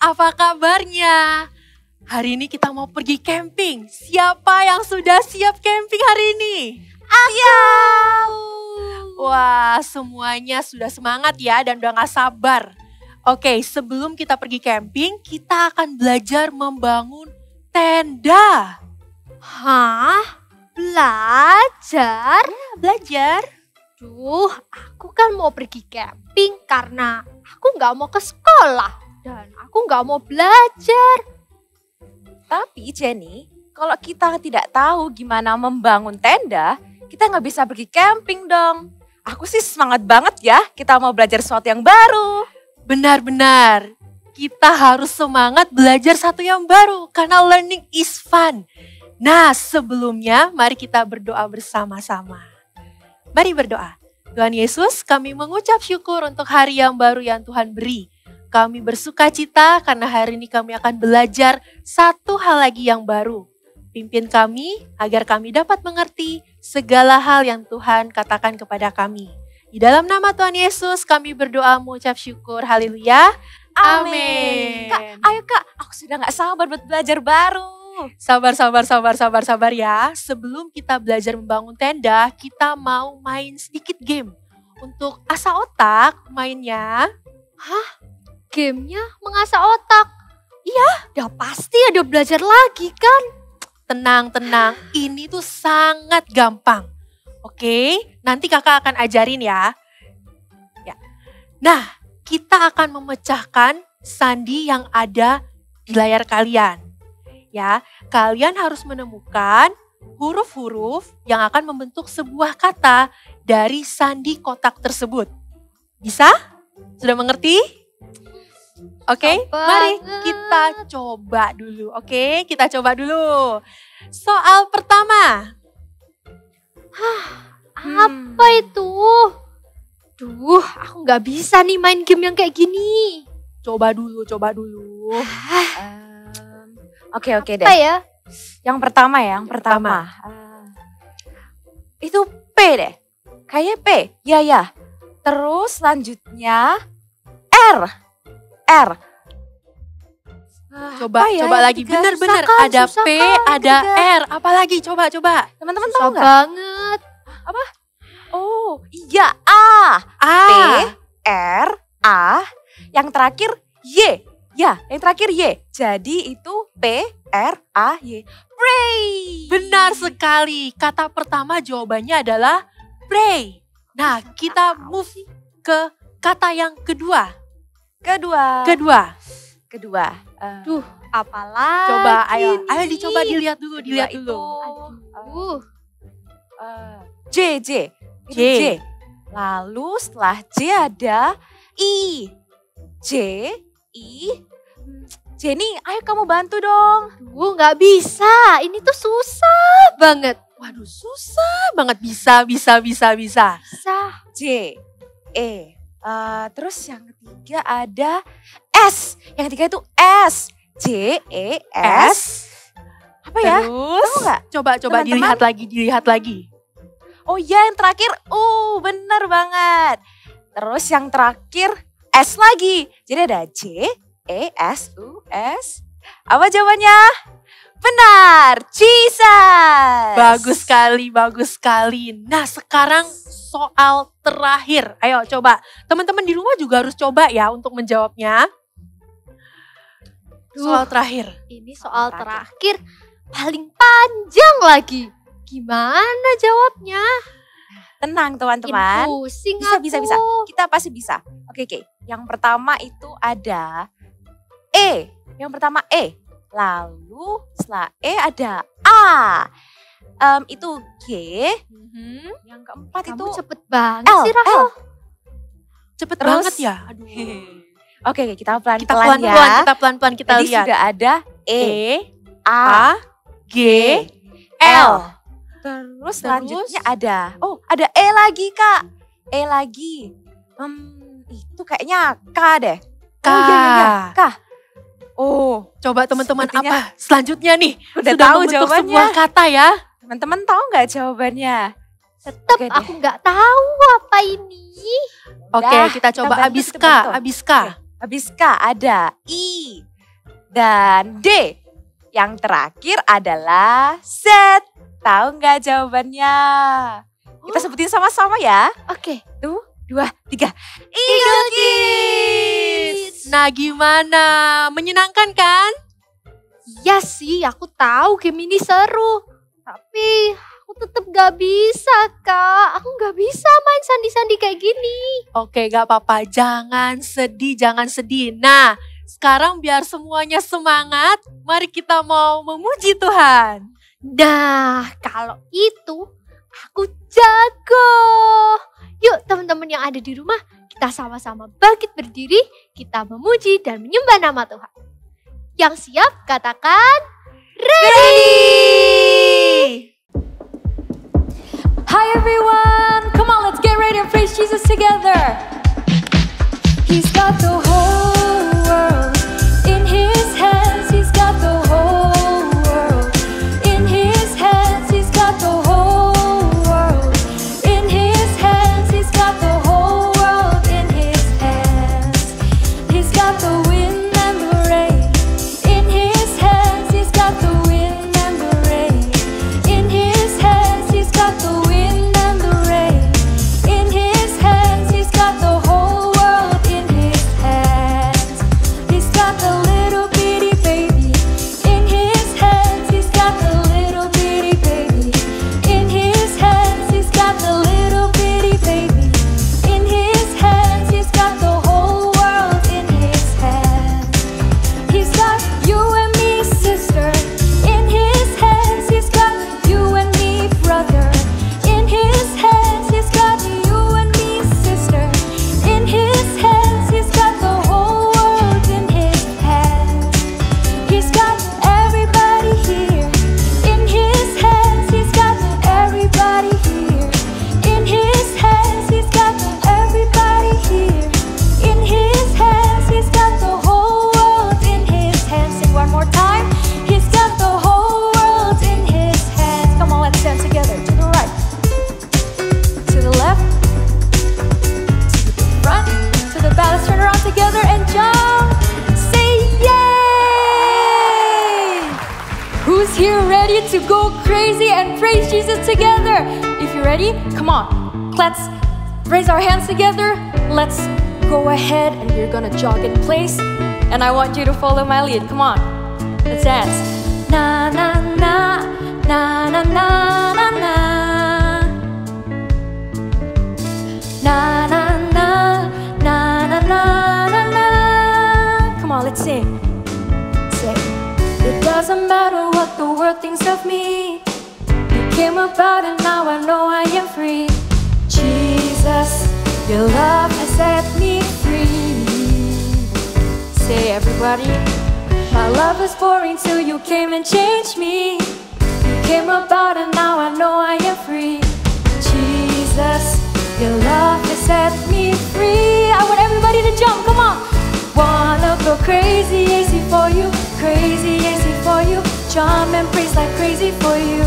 apa kabarnya? Hari ini kita mau pergi camping. Siapa yang sudah siap camping hari ini? Siap! Wah, semuanya sudah semangat ya dan udah gak sabar. Oke, sebelum kita pergi camping, kita akan belajar membangun tenda. Hah? Belajar? Ya, belajar. Duh, aku kan mau pergi camping karena aku gak mau ke sekolah. Dan aku gak mau belajar. Tapi Jenny, kalau kita tidak tahu gimana membangun tenda, kita nggak bisa pergi camping dong. Aku sih semangat banget ya, kita mau belajar sesuatu yang baru. Benar-benar, kita harus semangat belajar satu yang baru karena learning is fun. Nah, sebelumnya mari kita berdoa bersama-sama. Mari berdoa. Tuhan Yesus, kami mengucap syukur untuk hari yang baru yang Tuhan beri. Kami bersuka cita karena hari ini kami akan belajar satu hal lagi yang baru. Pimpin kami agar kami dapat mengerti segala hal yang Tuhan katakan kepada kami. Di dalam nama Tuhan Yesus kami berdoa mengucap syukur. Haleluya. Amin. Kak, ayo Kak, aku sudah gak sabar buat belajar baru. Sabar ya. Sebelum kita belajar membangun tenda, kita mau main sedikit game. Untuk asah otak mainnya. Gamenya mengasah otak. Iya, udah pasti ada belajar lagi kan? Tenang. Ini tuh sangat gampang. Oke, nanti kakak akan ajarin ya. Nah, kita akan memecahkan sandi yang ada di layar kalian. Ya, kalian harus menemukan huruf-huruf yang akan membentuk sebuah kata dari sandi kotak tersebut. Bisa? Sudah mengerti? Oke, mari kita coba dulu. Oke, kita coba dulu. Soal pertama. Apa itu? Duh, aku gak bisa nih main game yang kayak gini. Coba dulu. Oke deh. Apa ya? Yang pertama. Itu P deh. Kayaknya P. Ya. Terus selanjutnya R. Coba lagi. Bener. Ada susah P, kan, ada ketiga. R. Apalagi? Coba. Teman-teman Susah tahu nggak? banget. Oh iya A. P, R, A. Yang terakhir Y. Ya, yang terakhir Y. Jadi itu P, R, A, Y. Pray. Benar sekali. Kata pertama jawabannya adalah pray. Nah, kita move ke kata yang kedua. Kedua. Duh, apalagi Coba, ayo nih? dicoba dilihat dulu. Aduh. J. Itu J. Lalu setelah J ada I. J, I. Jenny, ayo kamu bantu dong. Duh, gak bisa. Ini tuh susah banget. Waduh, susah banget. Bisa. Susah. J, E. Terus yang ketiga ada S. Yang ketiga itu S. J, E, S. Apa ya? Terus, Tahu nggak? coba Teman-teman? dilihat lagi. Oh iya, yang terakhir bener banget. Terus yang terakhir S lagi. Jadi ada J, E, S, U, S. Apa jawabannya? Benar, Jesus. Bagus sekali. Nah, sekarang soal terakhir. Ayo coba. Teman-teman di rumah juga harus coba ya untuk menjawabnya. Soal terakhir. Ini soal terakhir paling panjang lagi. Gimana jawabnya? Tenang teman-teman. Pusing Bisa. aku. Kita pasti bisa. Oke. Yang pertama itu ada E. Yang pertama E. Lalu setelah E ada A. Itu G. Yang keempat Kamu itu cepet banget L. sih, Rahel. Cepet Terus- banget ya. Aduh. Oke, kita pelan-pelan Kita pelan-pelan, ya. kita Tadi lihat. sudah ada E, A, G, L. L. Terus selanjutnya ada E lagi, Kak. E lagi. Itu kayaknya K deh. K. Oh iya. K. Oh, Coba teman-teman Sepertinya apa selanjutnya nih? udah Sudah tahu membentuk jawabannya. sebuah kata ya. Teman-teman tahu nggak jawabannya? Tetep Oke deh. aku nggak tahu apa ini. Oke, Udah, kita coba bantu, abis kita K, bantu. abis K. Habis K ada I. Dan D, yang terakhir adalah Z. Tahu nggak jawabannya? Kita sebutin sama-sama ya. Oke. 1, 2, 3. Eagle Kids! Nah gimana? Menyenangkan kan? Iya sih, aku tahu game ini seru. Tapi aku tetap gak bisa, Kak. Aku gak bisa main sandi-sandi kayak gini. Oke gak apa-apa, jangan sedih. Nah sekarang biar semuanya semangat, mari kita mau memuji Tuhan. Nah, kalau itu aku jago. Yuk teman-teman yang ada di rumah, kita sama-sama bangkit berdiri, kita memuji dan menyembah nama Tuhan. Yang siap katakan ready! Hi everyone, come on, let's get ready and praise Jesus together. He's got the whole world in his hands. He's got the whole world in his hands. He's got the whole world in his hands. He's got the whole world in his hands. He's got the wind and the rain in his hands. He's got the wind and the rain in his hands. He's got the wind and the rain in his hands. He's got the whole world in his hands. He's got the little bitty baby in his hands. He's got the little bitty baby in his hands. He's got the little bitty baby in his hands. He's got the whole world in his hands. He's got you and me, sister, in his hands. He's got you and me, brother, in his hands. He's got you and me, sister, in his hands. He's got the whole world in his hands. He's got everybody here in his hands. He's got everybody here in his hands. He's got everybody here in his hands. He's got the whole world in his hands. Sing one more time. He's got the whole world in his hands. Come on, let's stand together. To the right, to the left, to the front, to the back. Let's turn around together and jump. Say yay! Who's here ready to go crazy and praise Jesus together? If you're ready, come on. Let's raise our hands together. Let's go ahead and we're gonna jog in place. And I want you to follow my lead. Come on. Let's dance. Na na na na na na na na. Na na na na na na na na. Come on, let's sing. Sing. It doesn't matter what the world thinks of me. You came about and now I know I am free. Jesus, your love has set me free. Say everybody. My love is pouring till you came and changed me. You came about and now I know I am free. Jesus, your love has set me free. I want everybody to jump, come on. Wanna go crazy, easy for you. Crazy, easy for you. Jump and praise like crazy for you.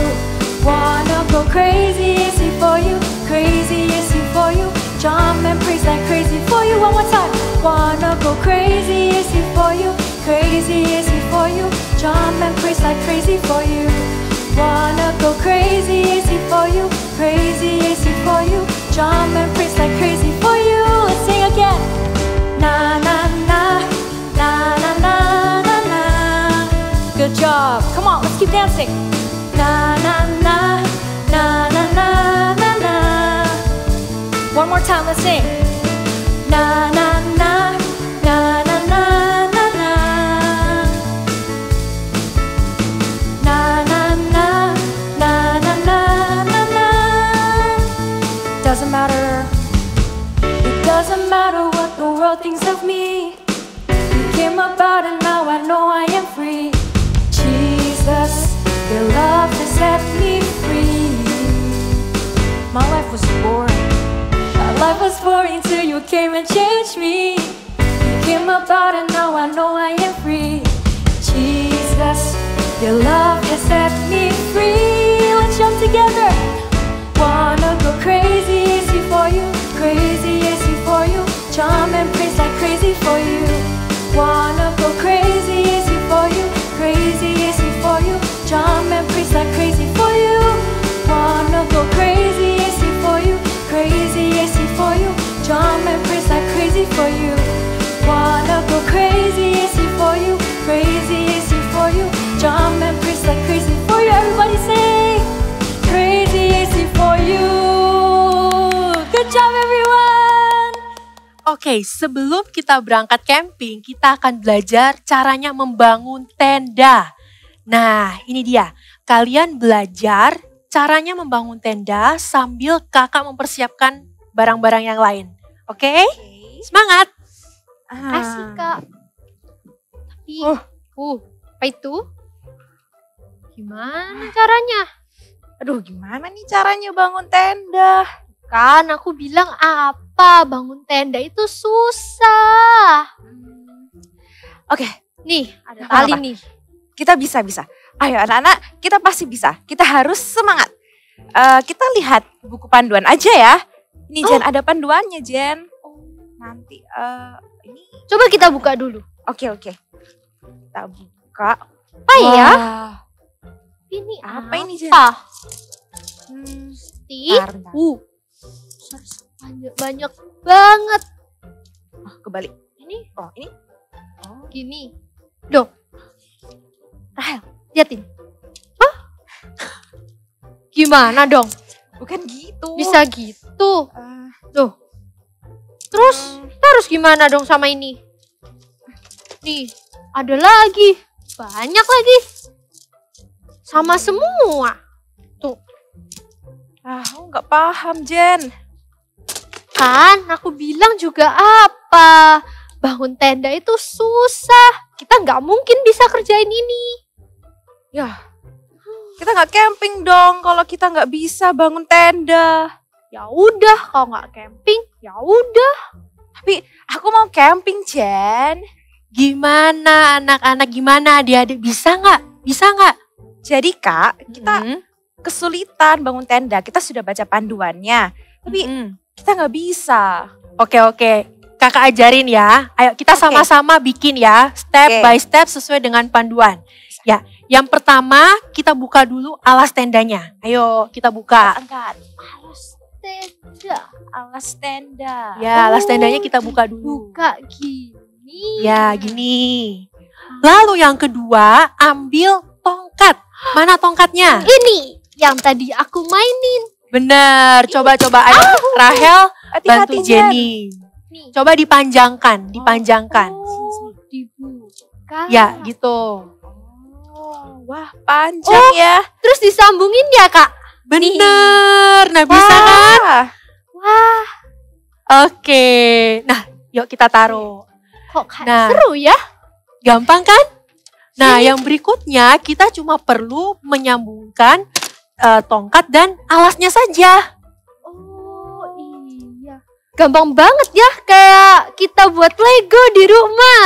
Wanna go crazy, easy for you. Crazy, easy for you. Jump and praise like crazy for you. One more time. Wanna go crazy, easy for you. Crazy, easy for you. Jump and praise like crazy for you. Wanna go crazy, easy for you. Crazy, easy for you. Jump and praise like crazy for you. Let's sing again. Na na na na na na na na. Good job. Come on, let's keep dancing. Na na na na na na na na. One more time, let's sing. Na na na na na na na na. Na na na na na na na na. Doesn't matter. It doesn't matter what the world thinks of me. You came about and now I know I am free. Jesus, your love has set me free. My life was boring. My life was boring till you came and changed me. You came about and now I know I am free. Jesus, your love has set me free. Let's jump together. Wanna go crazy, easy for you. Crazy, easy for you. Jump and praise like crazy for you. Wanna go crazy, easy for Oke, sebelum kita berangkat camping, kita akan belajar caranya membangun tenda. Nah, ini dia. Kalian belajar caranya membangun tenda sambil kakak mempersiapkan barang-barang yang lain. Oke? Semangat! Kasih Kak. Tapi, apa itu? Gimana caranya? Aduh, gimana nih caranya bangun tenda? Kan aku bilang apa? Bangun tenda itu susah. Oke, Nih, ada Apa-apa? tali nih. kita bisa. Ayo anak-anak, kita pasti bisa. Kita harus semangat. Kita lihat buku panduan aja ya. Ini Jen, ada panduannya Jen. Nanti, ini. Coba kita buka dulu. Oke. Kita buka. Apa ya? Wah, Ini Apa ini, Jen? apa? Bentar. Banyak banget. Oh, kebalik. Ini Ini. gini. Duh. Rahel, liatin. Hah? Gimana dong? Bukan gitu. Bisa gitu. Eh, Tuh. Terus kita harus gimana dong sama ini? Nih, ada lagi. Banyak lagi. Sama semua. aku nggak paham Jen. Kan aku bilang juga apa? Bangun tenda itu susah. Kita nggak mungkin bisa kerjain ini. Kita nggak camping dong kalau kita nggak bisa bangun tenda. Ya udah, kalau nggak camping, ya udah. Tapi aku mau camping Jen. Gimana anak-anak, gimana adik-adik? Bisa nggak? Bisa nggak? Jadi Kak, kita Hmm. kesulitan bangun tenda. Kita sudah baca panduannya. Tapi kita nggak bisa. Oke. Kakak ajarin ya. Ayo kita Oke. sama-sama bikin ya. Step Oke. by step sesuai dengan panduan. Ya, yang pertama kita buka dulu alas tendanya. Ayo kita buka. Angkat. Tenda. Alas tenda. Ya, alas tendanya kita buka dulu. Buka gini. Ya, gini. Lalu yang kedua, ambil tongkat. Mana tongkatnya? Ini yang tadi aku mainin. Bener, coba-coba. Ayo Rahel bantu Hati-hati Jen. Jenny. Nih. Coba dipanjangkan. Oh, dibuka. Ya, gitu. Wah, panjang ya. Terus disambungin ya, Kak? Bener. Nah, bisa kan? Wah, Oke. Nah, yuk kita taruh. kok kayak Nah. seru ya? Gampang kan? Nah, yang berikutnya kita cuma perlu menyambungkan tongkat dan alasnya saja. Oh iya. Gampang banget ya, kayak kita buat Lego di rumah.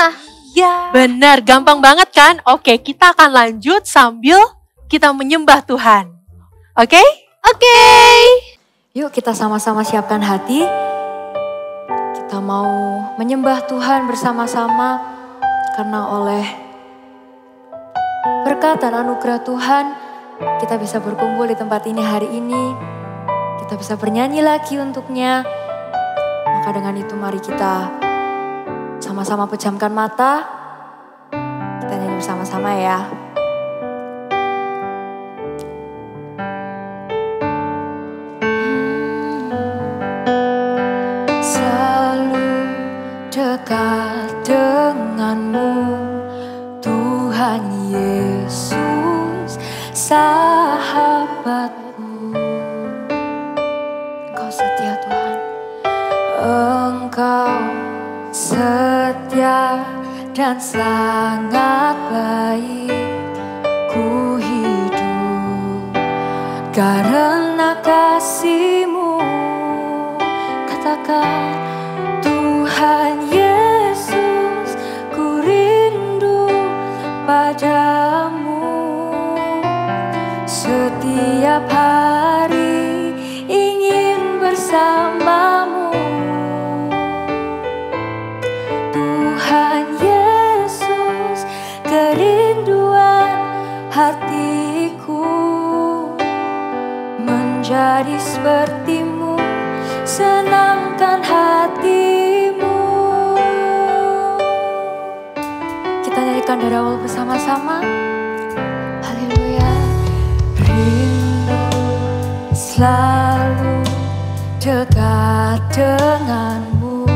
Ya. Benar, gampang banget kan? Oke, kita akan lanjut sambil kita menyembah Tuhan. Oke? Oke. Yuk kita sama-sama siapkan hati. Kita mau menyembah Tuhan bersama-sama karena oleh berkat dan anugerah Tuhan kita bisa berkumpul di tempat ini hari ini. Kita bisa bernyanyi lagi untuknya. Maka dengan itu mari kita sama-sama pejamkan mata. Kita nyanyi bersama-sama ya. Selalu dekat denganmu, Tuhan Yesus, sahabatku. Engkau setia Tuhan. Engkau setia dan sangat baik. Ku hidup karena kasih-Mu. Katakan Tuhan Yesus, ku rindu padamu. Setiap hari ingin bersamamu. Tuhan Yesus, kerinduan hatiku menjadi seperti-Mu, senangkan hatimu. Kita nyanyikan dari awal bersama-sama. Haleluya. Rindu selalu dekat denganmu,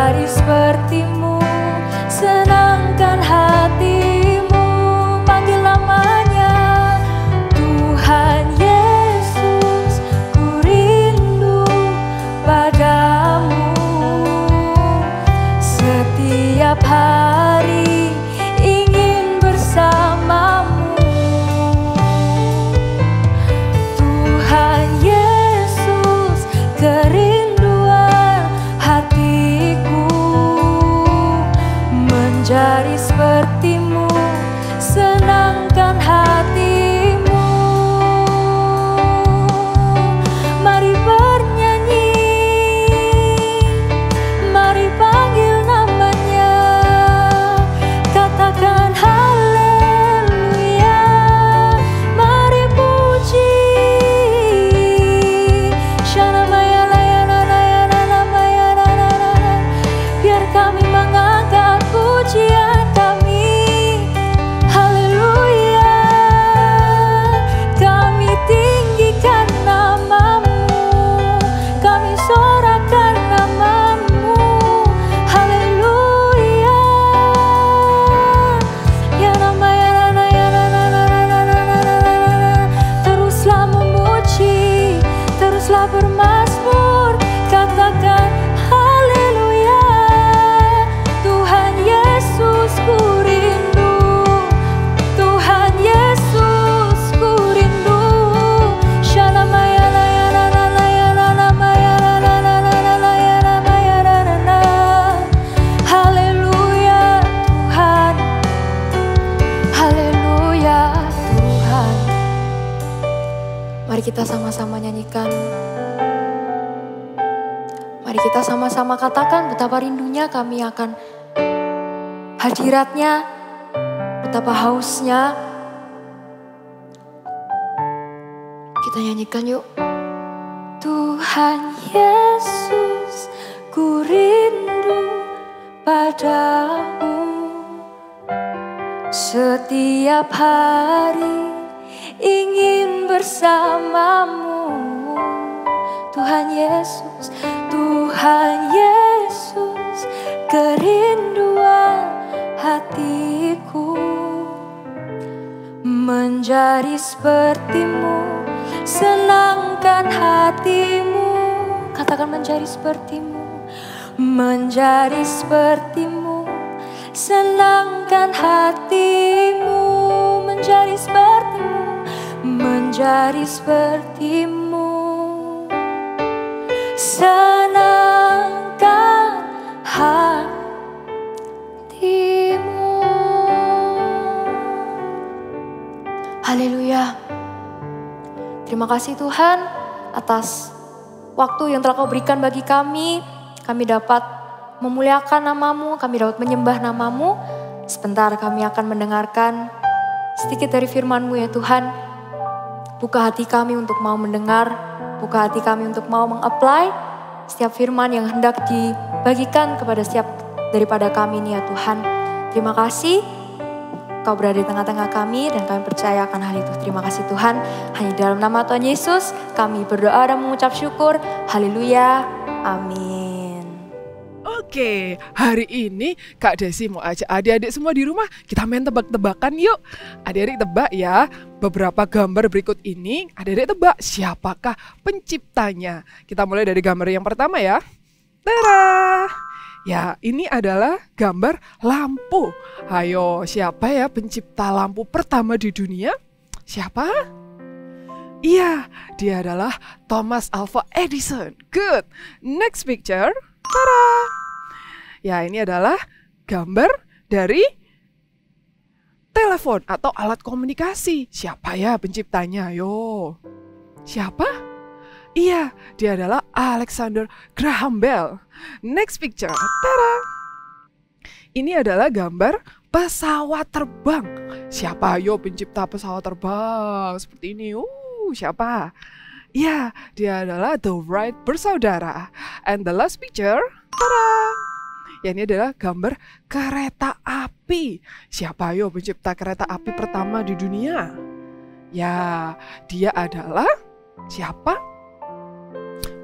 menjadi seperti-Mu, senangkan hati-Mu. Panggil namanya Tuhan Yesus, ku rindu padamu. Setiap hari ingin bersamamu. Tuhan Yesus, kerinduan hatiku, menjadi seperti-Mu, senangkan hati-Mu. Mari bernyanyi, mari panggil namanya, katakan haleluya, mari puji. Shanamaya layana layana namaya nanana, biar kami mengangkat pujian kami. Haleluya, kami tinggikan namamu, kami sorakan namamu. Haleluya, ya namanya nana ya nana nana nana nana. Teruslah memuji, teruslah bermazmur, katakan haleluya. Tuhan Yesus, ku rindu, Tuhan Yesus, ku rindu. Shanamaya layana layana namaya nanana layana maya nanana. Haleluya Tuhan, haleluya Tuhan. Mari kita sama-sama nyanyikan. Mari kita sama-sama katakan betapa rindunya kami akan hadirat-Nya, betapa hausnya. Kita nyanyikan yuk. Tuhan Yesus, ku rindu padamu. Setiap hari ingin bersamamu. Tuhan Yesus, Tuhan Yesus, kerinduan hatiku, menjadi seperti-Mu, senangkan hatimu. Katakan menjadi seperti-Mu, menjadi seperti-Mu, senangkan hatimu. Menjadi seperti-Mu, menjadi seperti-Mu, senangkan hatimu. Haleluya. Terima kasih Tuhan atas waktu yang telah Kau berikan bagi kami. Kami dapat memuliakan nama-Mu, kami dapat menyembah nama-Mu. Sebentar kami akan mendengarkan sedikit dari firman-Mu ya Tuhan. Buka hati kami untuk mau mendengar, buka hati kami untuk mau meng-apply setiap firman yang hendak dibagikan kepada setiap daripada kami ini ya Tuhan. Terima kasih Kau berada di tengah-tengah kami dan kami percaya akan hal itu. Terima kasih Tuhan. Hanya dalam nama Tuhan Yesus kami berdoa dan mengucap syukur. Haleluya. Amin. Oke, hari ini Kak Desi mau ajak adik-adik semua di rumah kita main tebak-tebakan yuk. Adik-adik tebak ya, beberapa gambar berikut ini adik-adik tebak siapakah penciptanya. Kita mulai dari gambar yang pertama ya. Tada! Ya, ini adalah gambar lampu. Ayo, siapa ya pencipta lampu pertama di dunia? Siapa? Iya, dia adalah Thomas Alva Edison. Good. Next picture. Tada! Ya, ini adalah gambar dari telepon atau alat komunikasi. Siapa ya penciptanya? Ayo. Siapa? Iya, dia adalah Alexander Graham Bell. Next picture. Tada! Ini adalah gambar pesawat terbang. Siapa ayo pencipta pesawat terbang seperti ini? Siapa? Iya, dia adalah The Wright bersaudara. And the last picture. Tada! Ya, ini adalah gambar kereta api. Siapa ayo pencipta kereta api pertama di dunia? Ya, dia adalah siapa?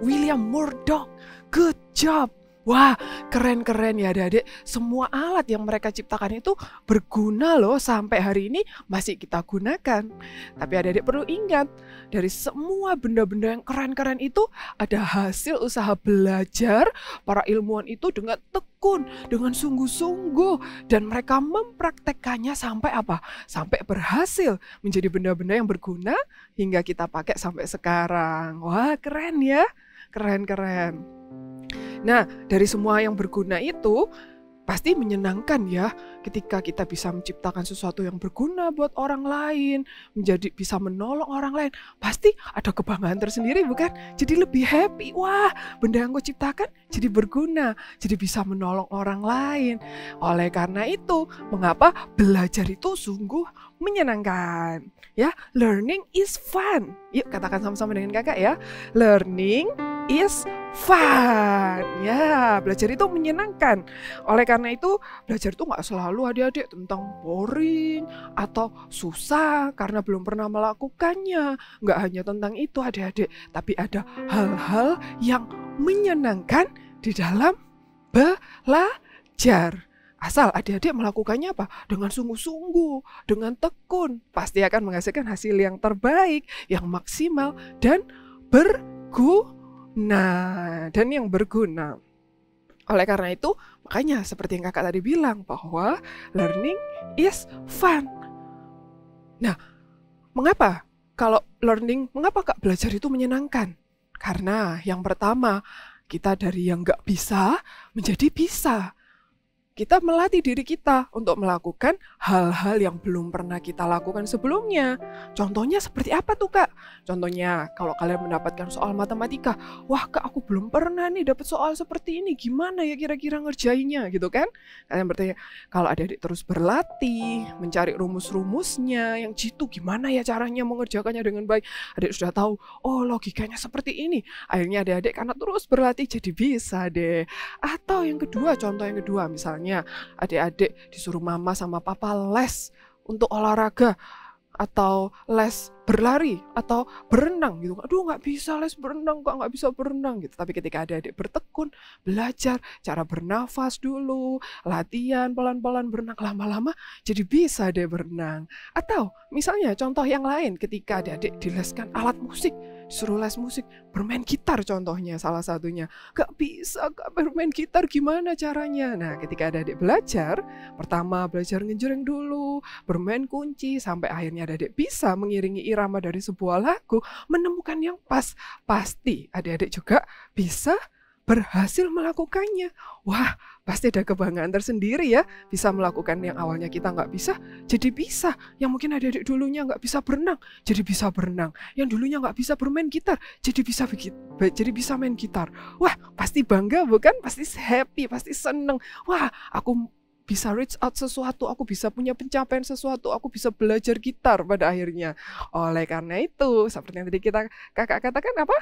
William Murdoch. Good job. Wah, keren-keren ya adik-adik. Semua alat yang mereka ciptakan itu berguna loh, sampai hari ini masih kita gunakan. Tapi adik-adik perlu ingat, dari semua benda-benda yang keren-keren itu ada hasil usaha belajar para ilmuwan itu dengan tekun, dengan sungguh-sungguh, dan mereka mempraktekkannya sampai apa? Sampai berhasil menjadi benda-benda yang berguna hingga kita pakai sampai sekarang. Wah, keren ya. Keren-keren. Nah, dari semua yang berguna itu pasti menyenangkan ya ketika kita bisa menciptakan sesuatu yang berguna buat orang lain, menjadi bisa menolong orang lain. Pasti ada kebanggaan tersendiri, bukan? Jadi lebih happy. Wah, benda yang gue ciptakan jadi berguna, jadi bisa menolong orang lain. Oleh karena itu, mengapa belajar itu sungguh menyenangkan? Ya, learning is fun. Yuk katakan sama-sama dengan kakak ya. Learning is fun. Ya, belajar itu menyenangkan. Oleh karena itu, belajar itu nggak selalu adik-adik tentang boring atau susah karena belum pernah melakukannya. Nggak hanya tentang itu adik-adik, tapi ada hal-hal yang menyenangkan di dalam belajar. Asal adik-adik melakukannya apa? Dengan sungguh-sungguh, dengan tekun, pasti akan menghasilkan hasil yang terbaik, yang maksimal, dan berguna. Oleh karena itu, makanya seperti yang kakak tadi bilang, bahwa learning is fun. Nah, mengapa kak belajar itu menyenangkan? Karena yang pertama, kita dari yang nggak bisa menjadi bisa. Kita melatih diri kita untuk melakukan hal-hal yang belum pernah kita lakukan sebelumnya. Contohnya seperti apa tuh kak? Contohnya kalau kalian mendapatkan soal matematika, wah kak aku belum pernah nih dapat soal seperti ini, gimana ya kira-kira ngerjainnya gitu kan? Kalian bertanya, kalau adik-adik terus berlatih, mencari rumus-rumusnya, yang jitu gimana ya caranya mengerjakannya dengan baik, adik sudah tahu, oh logikanya seperti ini. Akhirnya adik-adik karena terus berlatih jadi bisa deh. Atau yang kedua, contoh yang kedua misalnya, adik-adik disuruh mama sama papa les untuk olahraga atau les berlari atau berenang gitu. Aduh nggak bisa les berenang, kok nggak bisa berenang gitu. Tapi ketika adik-adik bertekun, belajar cara bernafas dulu, latihan pelan-pelan berenang, lama-lama jadi bisa deh berenang. Atau misalnya contoh yang lain, ketika adik-adik dileskan alat musik, disuruh les musik, bermain gitar contohnya salah satunya. Gak bisa kak bermain gitar, gimana caranya? Nah ketika adik-adik belajar, pertama belajar ngejreng dulu, bermain kunci, sampai akhirnya adik-adik bisa mengiringi irama dari sebuah lagu, menemukan yang pas. Pasti adik-adik juga bisa berhasil melakukannya. Wah, pasti ada kebanggaan tersendiri ya, bisa melakukan yang awalnya kita nggak bisa, jadi bisa. Yang mungkin adik-adik dulunya nggak bisa berenang, jadi bisa berenang. Yang dulunya nggak bisa bermain gitar, jadi bisa main gitar. Wah, pasti bangga bukan? Pasti happy, pasti seneng. Wah, aku bisa reach out sesuatu, aku bisa punya pencapaian sesuatu, aku bisa belajar gitar pada akhirnya. Oleh karena itu, seperti yang tadi kakak katakan apa?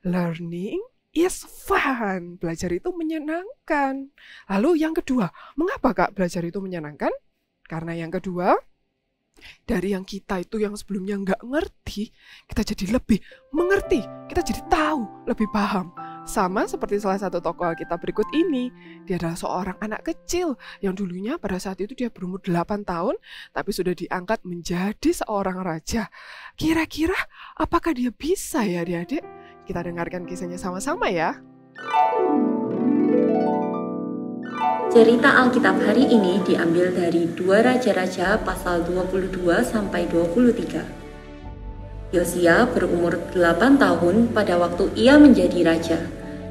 Learning is fun. Belajar itu menyenangkan. Lalu yang kedua, mengapa kak belajar itu menyenangkan? Karena yang kedua, dari yang kita itu yang sebelumnya nggak ngerti, kita jadi lebih mengerti, kita jadi tahu, lebih paham. Sama seperti salah satu tokoh Alkitab berikut ini. Dia adalah seorang anak kecil yang dulunya pada saat itu dia berumur 8 tahun, tapi sudah diangkat menjadi seorang raja. Kira-kira apakah dia bisa ya adik-adik? Kita dengarkan kisahnya sama-sama ya. Cerita Alkitab hari ini diambil dari 2 Raja-Raja pasal 22 sampai 23. Yosia berumur 8 tahun pada waktu ia menjadi raja.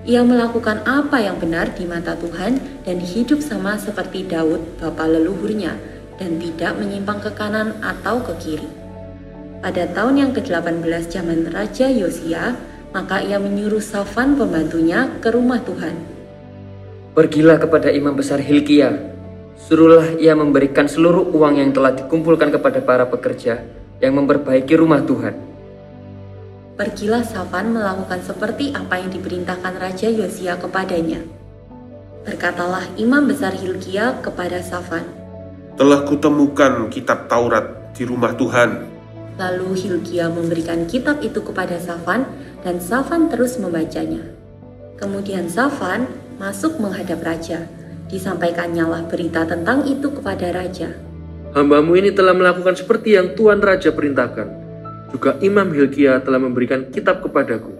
Ia melakukan apa yang benar di mata Tuhan dan hidup sama seperti Daud, bapa leluhurnya, dan tidak menyimpang ke kanan atau ke kiri. Pada tahun yang ke-18 zaman Raja Yosia, maka ia menyuruh Safan pembantunya ke rumah Tuhan. Pergilah kepada imam besar Hilkia, suruhlah ia memberikan seluruh uang yang telah dikumpulkan kepada para pekerja yang memperbaiki rumah Tuhan. Pergilah Safan melakukan seperti apa yang diperintahkan Raja Yosia kepadanya. Berkatalah imam besar Hilkia kepada Safan, telah kutemukan kitab Taurat di rumah Tuhan. Lalu Hilkia memberikan kitab itu kepada Safan, dan Safan terus membacanya. Kemudian Safan masuk menghadap raja. Disampaikannyalah berita tentang itu kepada raja. Hambamu ini telah melakukan seperti yang Tuan Raja perintahkan. Juga Imam Hilkia telah memberikan kitab kepadaku.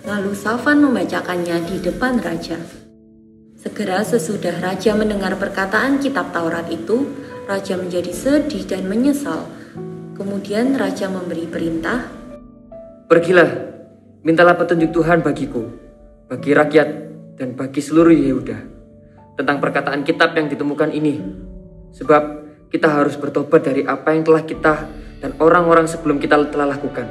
Lalu Safan membacakannya di depan raja. Segera sesudah raja mendengar perkataan kitab Taurat itu, raja menjadi sedih dan menyesal. Kemudian raja memberi perintah, Pergilah, mintalah petunjuk Tuhan bagiku, bagi rakyat, dan bagi seluruh Yehuda tentang perkataan kitab yang ditemukan ini. Sebab kita harus bertobat dari apa yang telah kita dan orang-orang sebelum kita telah lakukan.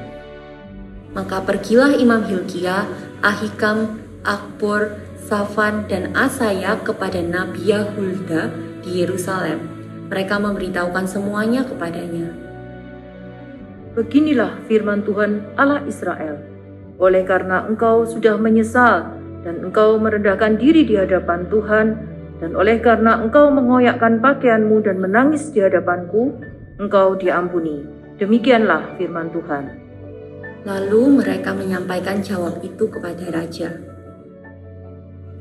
Maka pergilah Imam Hilkia, Ahikam, Akbor, Safan, dan Asaya kepada Nabi Yahulda di Yerusalem. Mereka memberitahukan semuanya kepadanya. Beginilah firman Tuhan Allah Israel. Oleh karena engkau sudah menyesal dan engkau merendahkan diri di hadapan Tuhan, dan oleh karena engkau mengoyakkan pakaianmu dan menangis di hadapanku, engkau diampuni. Demikianlah firman Tuhan. Lalu mereka menyampaikan jawab itu kepada raja.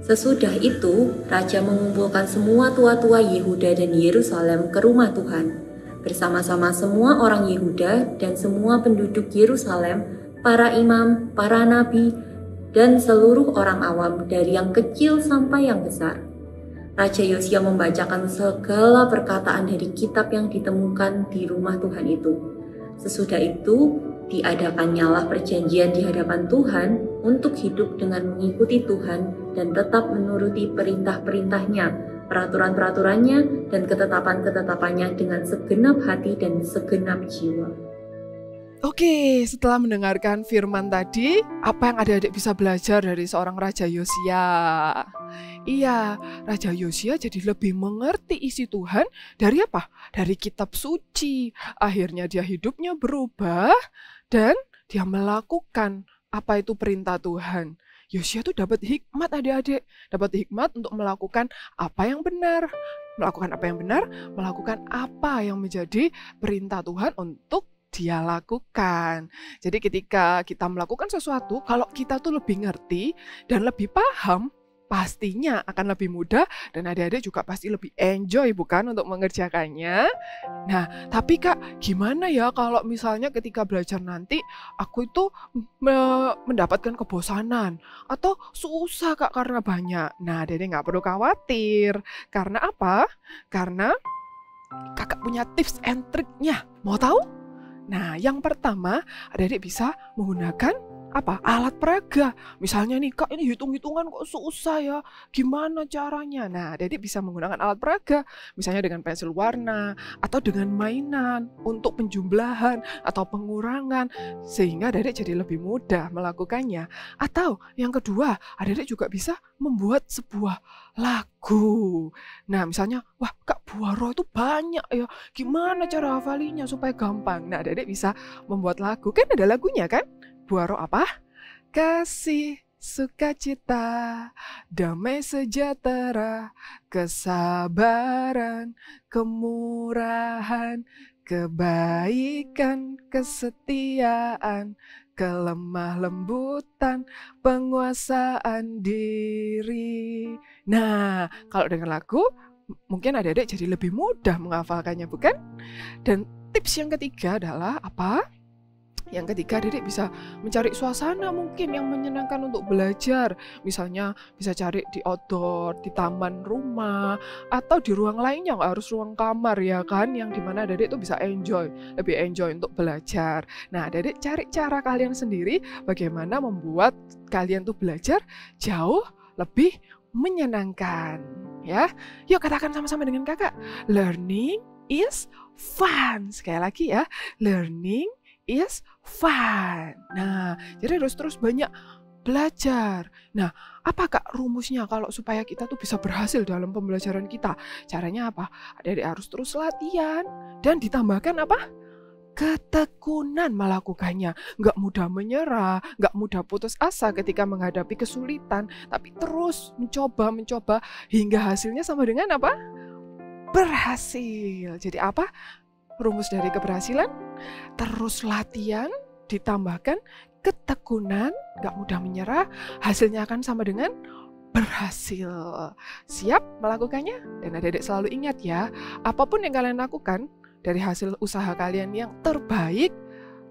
Sesudah itu, raja mengumpulkan semua tua-tua Yehuda dan Yerusalem ke rumah Tuhan, bersama-sama semua orang Yehuda dan semua penduduk Yerusalem, para imam, para nabi, dan seluruh orang awam dari yang kecil sampai yang besar. Raja Yosia membacakan segala perkataan dari kitab yang ditemukan di rumah Tuhan itu. Sesudah itu, diadakannyalah perjanjian di hadapan Tuhan untuk hidup dengan mengikuti Tuhan dan tetap menuruti perintah-perintahnya, peraturan-peraturannya, dan ketetapan-ketetapannya dengan segenap hati dan segenap jiwa. Oke, setelah mendengarkan firman tadi, apa yang adik-adik bisa belajar dari seorang Raja Yosia? Iya, Raja Yosia jadi lebih mengerti isi Tuhan dari apa? Dari kitab suci. Akhirnya dia hidupnya berubah dan dia melakukan apa itu perintah Tuhan. Yosia tuh dapat hikmat adik-adik, dapat hikmat untuk melakukan apa yang benar. Melakukan apa yang benar, melakukan apa yang menjadi perintah Tuhan untuk dia lakukan. Jadi ketika kita melakukan sesuatu, kalau kita tuh lebih ngerti dan lebih paham, pastinya akan lebih mudah dan adik-adik juga pasti lebih enjoy bukan untuk mengerjakannya. Nah, tapi Kak, gimana ya kalau misalnya ketika belajar nanti aku itu mendapatkan kebosanan atau susah Kak karena banyak. Nah, adik-adik nggak perlu khawatir. Karena apa? Karena Kakak punya tips and triknya. Mau tahu? Nah, yang pertama, adik-adik bisa menggunakan apa? Alat peraga. Misalnya nih, Kak, ini hitung-hitungan kok susah ya. Gimana caranya? Nah, adik-adik bisa menggunakan alat peraga. Misalnya dengan pensil warna atau dengan mainan untuk penjumlahan atau pengurangan sehingga adik-adik jadi lebih mudah melakukannya. Atau yang kedua, adik-adik juga bisa membuat sebuah lagu. Nah, misalnya, wah, Kak, Buaro itu banyak ya. Gimana cara hafalinya supaya gampang? Nah, adik-adik bisa membuat lagu. Kan ada lagunya kan? Buaro apa? Kasih, sukacita, damai sejahtera, kesabaran, kemurahan, kebaikan, kesetiaan, kelemah lembutan, penguasaan diri. Nah, kalau dengan lagu, mungkin adik-adik jadi lebih mudah menghafalkannya, bukan? Dan tips yang ketiga adalah apa? Yang ketiga, adik-adik bisa mencari suasana mungkin yang menyenangkan untuk belajar. Misalnya bisa cari di outdoor, di taman rumah, atau di ruang lainnya, nggak harus ruang kamar ya kan, yang dimana adik-adik itu bisa lebih enjoy untuk belajar. Nah, adik-adik cari cara kalian sendiri bagaimana membuat kalian tuh belajar jauh lebih menyenangkan. Ya, yuk katakan sama-sama dengan kakak. Learning is fun. Sekali lagi ya, learning is fun. Nah, jadi harus terus banyak belajar. Nah, apa Kak rumusnya kalau supaya kita tuh bisa berhasil dalam pembelajaran kita? Caranya apa? Adik-adik harus terus latihan dan ditambahkan apa? Ketekunan melakukannya. Nggak mudah menyerah, nggak mudah putus asa ketika menghadapi kesulitan, tapi terus mencoba hingga hasilnya sama dengan apa? Berhasil. Jadi apa? Rumus dari keberhasilan, terus latihan, ditambahkan ketekunan, gak mudah menyerah, hasilnya akan sama dengan berhasil. Siap melakukannya? Dan adik-adik selalu ingat ya, apapun yang kalian lakukan dari hasil usaha kalian yang terbaik,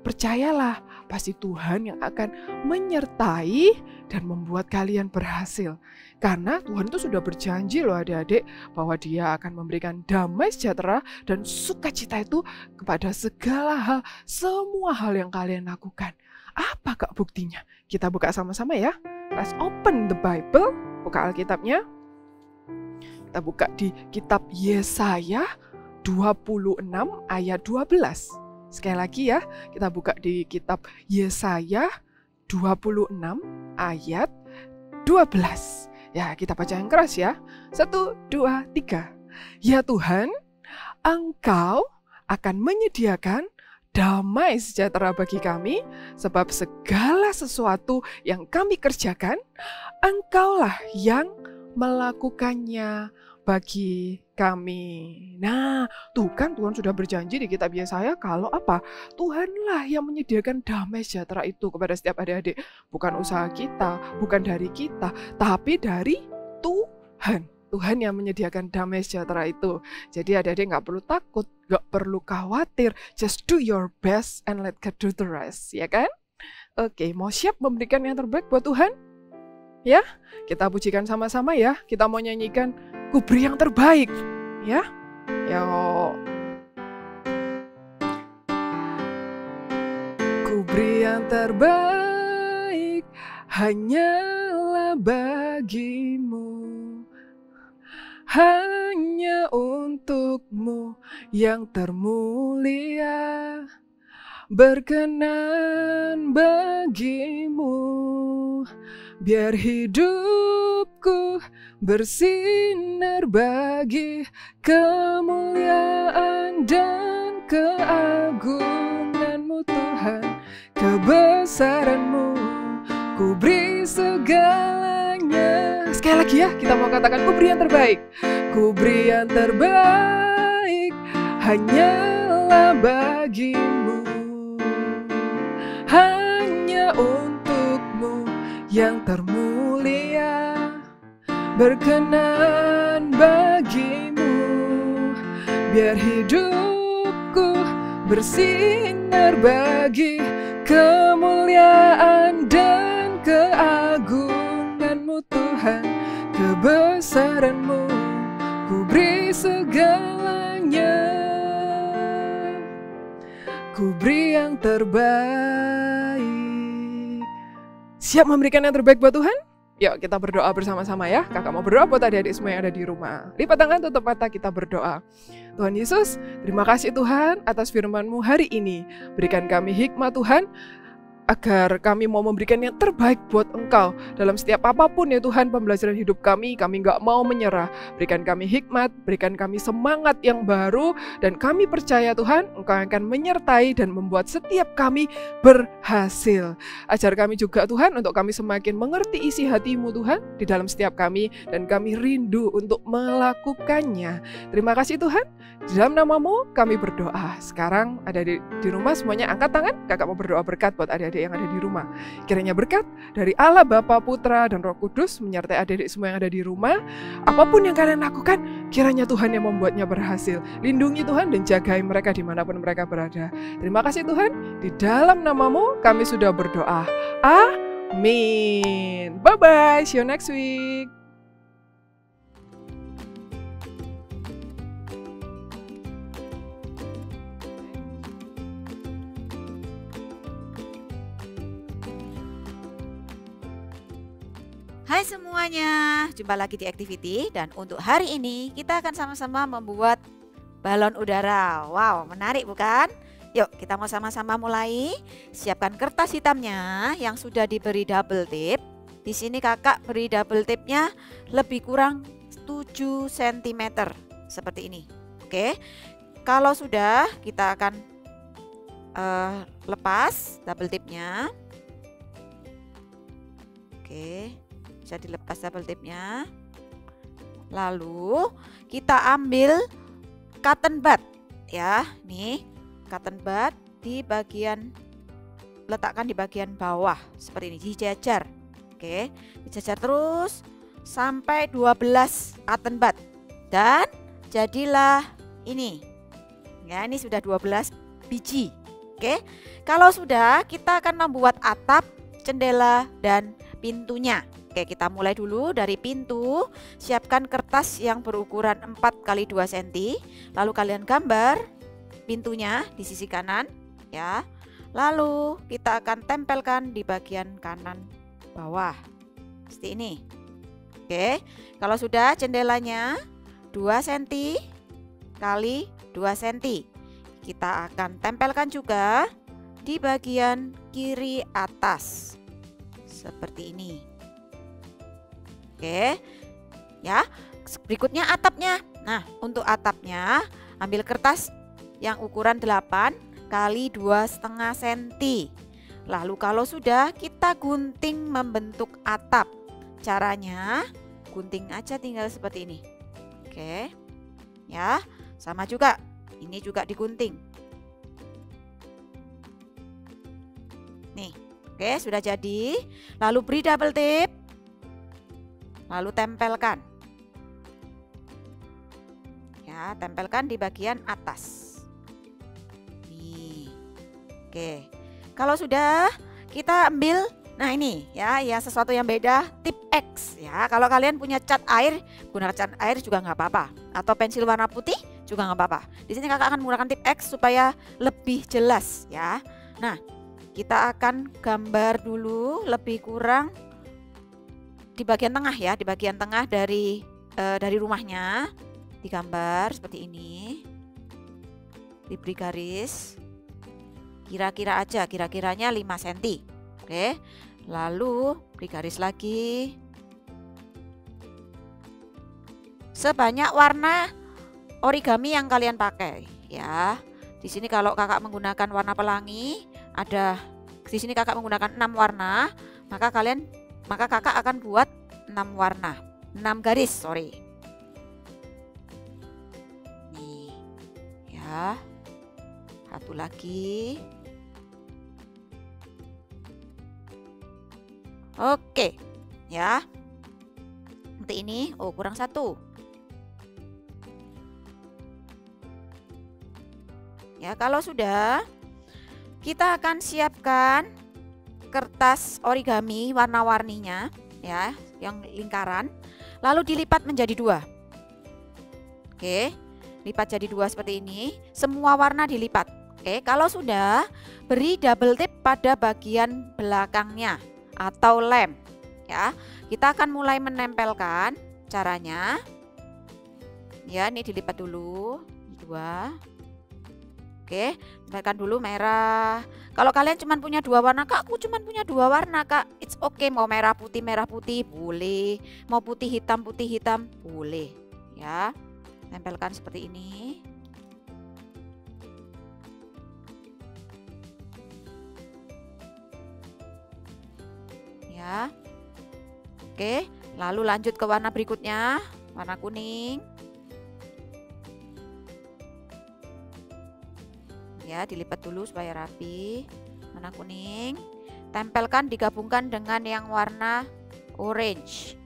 percayalah pasti Tuhan yang akan menyertai dan membuat kalian berhasil. Karena Tuhan itu sudah berjanji loh adik-adik, bahwa Dia akan memberikan damai sejahtera dan sukacita itu kepada segala hal, semua hal yang kalian lakukan. Apa kak buktinya? Kita buka sama-sama ya. Let's open the Bible. Buka Alkitabnya. Kita buka di kitab Yesaya 26 ayat 12. Sekali lagi ya, kita buka di kitab Yesaya 26 ayat 12. Ya, kita baca yang keras ya. 1, 2, 3. Ya Tuhan, Engkau akan menyediakan damai sejahtera bagi kami, sebab segala sesuatu yang kami kerjakan, Engkaulah yang melakukannya bagi kami. Nah, tuh kan Tuhan sudah berjanji di kitab Yesaya kalau apa? Tuhanlah yang menyediakan damai sejahtera itu kepada setiap adik-adik. Bukan usaha kita, bukan dari kita, tapi dari Tuhan. Tuhan yang menyediakan damai sejahtera itu. Jadi adik-adik gak perlu takut, gak perlu khawatir. Just do your best and let God do the rest, ya kan? Oke, mau siap memberikan yang terbaik buat Tuhan? Ya, kita pujikan sama-sama ya. Kita mau nyanyikan Ku Beri Yang Terbaik, ya. Yuk. Ku beri yang terbaik hanyalah bagimu, hanya untukmu yang termulia, berkenan bagimu, biar hidupku bersinar bagi kemuliaan dan keagunganmu Tuhan, kebesaranmu ku beri segalanya. Sekali lagi ya, kita mau katakan ku beri yang terbaik. Ku beri yang terbaik hanyalah bagimu, hanya untukmu yang termulia, berkenan bagimu, biar hidupku bersinar bagi kemuliaan dan keagunganmu Tuhan, kebesaranmu ku beri segalanya, ku beri yang terbaik. Siap memberikan yang terbaik buat Tuhan? Yuk kita berdoa bersama-sama ya. Kakak mau berdoa buat adik-adik semua yang ada di rumah. Lipat tangan, tutup mata, kita berdoa. Tuhan Yesus, terima kasih Tuhan atas firman-Mu hari ini. Berikan kami hikmat Tuhan, agar kami mau memberikan yang terbaik buat Engkau dalam setiap apapun ya Tuhan pembelajaran hidup kami gak mau menyerah. Berikan kami hikmat, berikan kami semangat yang baru, dan kami percaya Tuhan Engkau akan menyertai dan membuat setiap kami berhasil. Ajar kami juga Tuhan untuk kami semakin mengerti isi hati-Mu Tuhan di dalam setiap kami, dan kami rindu untuk melakukannya. Terima kasih Tuhan, di dalam nama-Mu kami berdoa. Sekarang ada di rumah semuanya angkat tangan, kakak mau berdoa berkat buat adik-adik yang ada di rumah. Kiranya berkat dari Allah Bapa, Putra, dan Roh Kudus menyertai adik-adik semua yang ada di rumah. Apapun yang kalian lakukan, kiranya Tuhan yang membuatnya berhasil. Lindungi Tuhan dan jagai mereka dimanapun mereka berada. Terima kasih Tuhan, di dalam nama-Mu kami sudah berdoa. Amin. Bye-bye, see you next week. Hai semuanya, jumpa lagi di Activity, dan untuk hari ini kita akan sama-sama membuat balon udara. Wow, menarik bukan? Yuk kita mau sama-sama mulai. Siapkan kertas hitamnya yang sudah diberi double tip. Di sini kakak beri double tipnya lebih kurang 7 cm seperti ini. Oke, kalau sudah kita akan lepas double tipnya. Oke, bisa dilepas double tipnya. Lalu kita ambil cotton bud ya, nih cotton bud di bagian, letakkan di bagian bawah seperti ini, dijajar. Oke, dijajar terus sampai 12 cotton bud. Dan jadilah ini. Ya, ini sudah 12 biji. Oke. Kalau sudah, kita akan membuat atap, jendela, dan pintunya. Oke, kita mulai dulu dari pintu. Siapkan kertas yang berukuran 4 x 2 cm. Lalu kalian gambar pintunya di sisi kanan, ya. Lalu kita akan tempelkan di bagian kanan bawah. Seperti ini. Oke, kalau sudah jendelanya 2 cm kali 2 cm. Kita akan tempelkan juga di bagian kiri atas. Seperti ini. Oke, ya. Berikutnya atapnya. Nah, untuk atapnya ambil kertas yang ukuran 8 kali 2,5 cm. Lalu kalau sudah, kita gunting membentuk atap. Caranya gunting aja tinggal seperti ini. Oke, ya, sama juga. Ini juga digunting. Nih, oke, sudah jadi. Lalu beri double tape. Lalu tempelkan. Ya, tempelkan di bagian atas. Nih. Oke. Kalau sudah, kita ambil, nah ini ya sesuatu yang beda, tip X ya. Kalau kalian punya cat air, gunakan cat air juga nggak apa-apa. Atau pensil warna putih juga nggak apa-apa. Di sini kakak akan menggunakan tip X supaya lebih jelas ya. Nah, kita akan gambar dulu lebih kurang di bagian tengah ya, di bagian tengah dari rumahnya digambar seperti ini, diberi garis, kira-kiranya 5 cm. Oke, lalu beri garis lagi sebanyak warna origami yang kalian pakai ya. Di sini kalau kakak menggunakan warna pelangi, di sini kakak menggunakan 6 warna, maka kakak akan buat 6 warna, 6 garis, sorry. Nih, ya. Satu lagi. Oke, ya. Seperti ini, oh kurang 1. Ya, kalau sudah, kita akan siapkan kertas origami warna-warninya ya, yang lingkaran, lalu dilipat menjadi 2. Oke, lipat jadi 2 seperti ini, semua warna dilipat. Oke, kalau sudah, beri double tape pada bagian belakangnya atau lem ya. Kita akan mulai menempelkan. Caranya ya, ini dilipat dulu 2. Oke, tempelkan dulu merah. Kalau kalian cuma punya 2 warna, kak, aku cuma punya 2 warna, kak. It's okay, mau merah putih boleh, mau putih hitam boleh. Ya, tempelkan seperti ini. Ya, oke. Lalu lanjut ke warna berikutnya, warna kuning. Ya, dilipat dulu supaya rapi. Warna kuning, tempelkan, digabungkan dengan yang warna orange.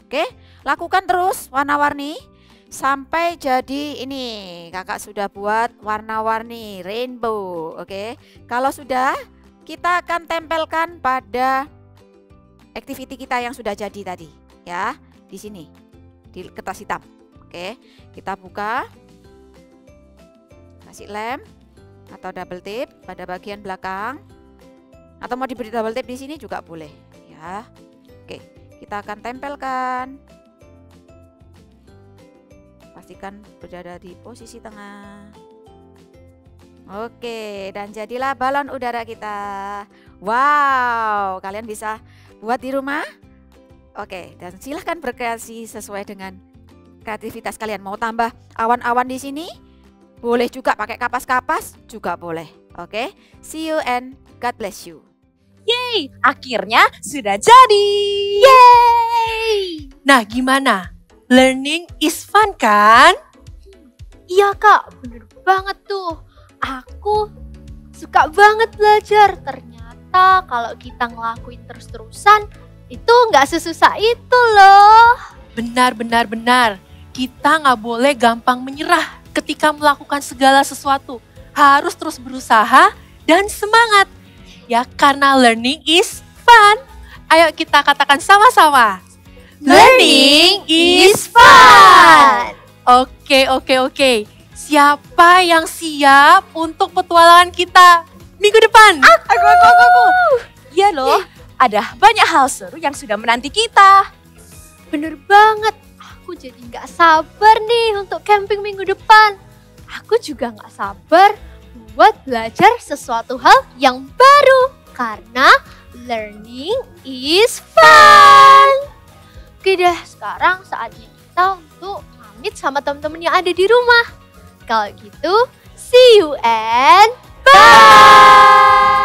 Oke, lakukan terus warna-warni sampai jadi ini. Kakak sudah buat warna-warni rainbow. Oke, kalau sudah, kita akan tempelkan pada activity kita yang sudah jadi tadi ya, di sini di kertas hitam. Oke, kita buka, kasih lem atau double tape pada bagian belakang, atau mau diberi double tape di sini juga boleh ya. Oke, kita akan tempelkan, pastikan berada di posisi tengah. Oke, dan jadilah balon udara kita. Wow, kalian bisa buat di rumah. Oke, dan silahkan berkreasi sesuai dengan kreativitas kalian. Mau tambah awan-awan di sini? Boleh juga, pakai kapas-kapas juga boleh. Oke, see you and God bless you. Yeay, akhirnya sudah jadi. Yeay! Nah, gimana? Learning is fun kan? Iya kak, bener banget tuh. Aku suka banget belajar. Ternyata kalau kita ngelakuin terus-terusan, itu nggak sesusah itu loh. Benar. Kita nggak boleh gampang menyerah ketika melakukan segala sesuatu. Harus terus berusaha dan semangat. Ya, karena learning is fun. Ayo kita katakan sama-sama. Learning is fun. Oke. Siapa yang siap untuk petualangan kita minggu depan? Aku. Iya loh, ada banyak hal seru yang sudah menanti kita. Bener banget, aku jadi nggak sabar nih untuk camping minggu depan. Aku juga nggak sabar buat belajar sesuatu hal yang baru. Karena learning is fun. Oke deh, sekarang saatnya kita untuk pamit sama teman-teman yang ada di rumah. Kalau gitu, see you and bye!